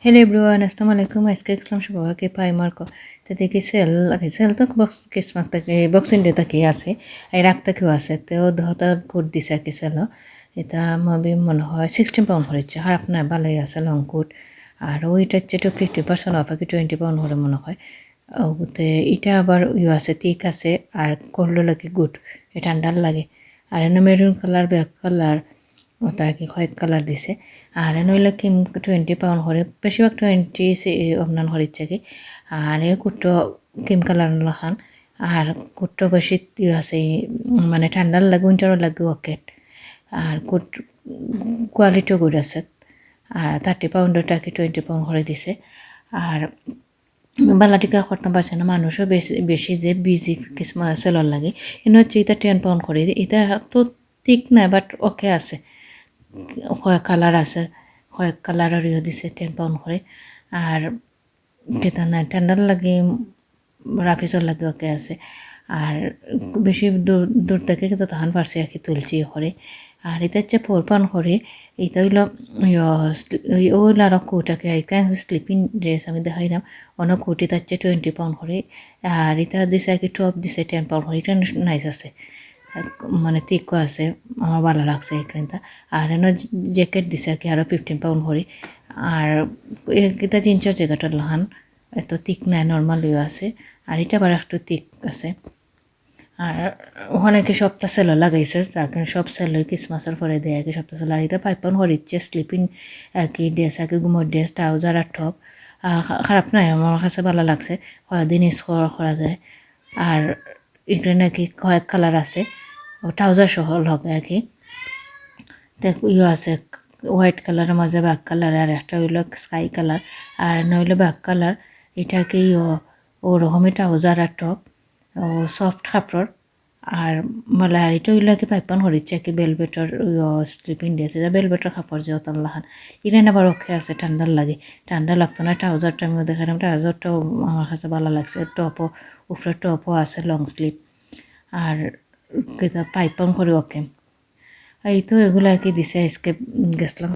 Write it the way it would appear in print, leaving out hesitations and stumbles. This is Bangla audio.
হ্যালো এভরিওয়ান, আসসালামু আলাইকুম। আজকে গেছিলাম সবাইকে প্রাইমার্ক তো দেখি সেল লাগে, সেল তো বক্স কিসমাক থেকে বক্সিং ডে থেকে আছে, এই রাখ থেকেও আছে। তো দহটা কোট দিছে আর কি সেল, এটা মবি মনে হয় 16 পাউন্ড হচ্ছে, খারাপ না, ভালোই আছে লং কোট। আর ওইটা হচ্ছে তো 50% অফ, কি 20 পাউন্ড হলে মনে হয়। ওতে এটা আবার ইয়ে আছে, ঠিক আছে। আর করলো লাগে গুড, এটা ঠান্ডার লাগে। আর এনে মেরুন কালার, ব্ল্যাক কালার, তাকে হোয়াইট কালার দিছে। আর নইলে কিম 20 পাউন্ড হরে, বেশিরভাগ 20 আপনার হরির চাকি। আর এ কুটো কিম কালার লাখান। আর কুটো বেশি আছে, মানে ঠান্ডার লাগে, উইন্টারও লাগে ওকেট। আর কুট কোয়ালিটিও গুড আছে। আর 30 পাউন্ডের টাকি 20 পাউন্ড হরে দিছে। আর বালাটিকা করতে পারছে না, মানুষও বেশি বেশি যে বিজি কিসমা সেলর লাগে। এনে হচ্ছে এটা 10 পাউন্ড করে, এটা তো ঠিক না, বাট ওকে আছে। কয়েক কালার আছে, কয়েক কালারের ইয়ে দিছে 10 পাউন্ড করে। আর কেতা না ঠান্ডার লাগে, রাফিসর লাগে ওকে আছে। আর বেশি দূর দূর থেকে কিন্তু তখন পারছে আর কি তুলছি করে। আর এটা হচ্ছে 4 পাউন্ড করে। এটা হইল ওইল আর কোটাকে এটা স্লিপিং ড্রেস আমি দেখাইলাম। অনেক কোটি হচ্ছে 20 পাউন্ড করে। আর এটা দিছে আর কি টপ দিছে 10 পাউন্ড করে, এটা নাইস আছে, মানে তিক্ক আছে, আমার ভালো লাগছে এখানটা। আর এনে জ্যাকেট দিছে আর কি আরও 15 পাউন্ড করে। আর এটা জিন্সের জায়গাটা লহান, এত তিক নাই, নর্মাল ইয়ে আছে। আর এটা আবার একটু তিক আছে। আর ওখানে কি সপ্তাহ সেল লাগাইছে, তার কারণে সব সেল ক্রিসমাসের পরে দেয় আর কি সপ্তাহ সেল। আর এটা 5 পাউন্ড হরিচ্ছে স্লিপিং আর কি ড্রেস আর কি, ঘুমোর ড্রেস, ট্রাউজার আর টপ। খারাপ নাই, আমার কাছে ভালো লাগছে, কয়েকদিন ইউজ করা যায়। আর এখানে নাকি কয়েক কালার আছে, ট্রাউজার সহ লগে আর কি। দেখ ইয়ে আছে, হোয়াইট কালারের মাঝে ব্যাক কালার, আর একটা হইল স্কাই কালার। আর নইলে ব্যাক কালার, এটাকে ওরকমই ট্রাউজার আর টপ, ও সফট কাপড়। আর মানে আর এটা হইল কি 5 পাউন্ড হরিচ্ছে কি বেলভেটর স্লিপিং ড্রেস, এটা বেলভেটর কাপড় যে অতলাহান। ইরেন আবার ওকে আছে, ঠান্ডার লাগে, ঠান্ডা লাগতো না। ট্রাউজারটা আমিও দেখালাম, ট্রাউজারটাও আমার কাছে ভালো লাগছে। টপও উপরে টপও আছে লং স্লিভ। আর 5 পাউন্ড করে ওকে। এই তো এগুলো আর কি দিছে, আজকে গেছিলাম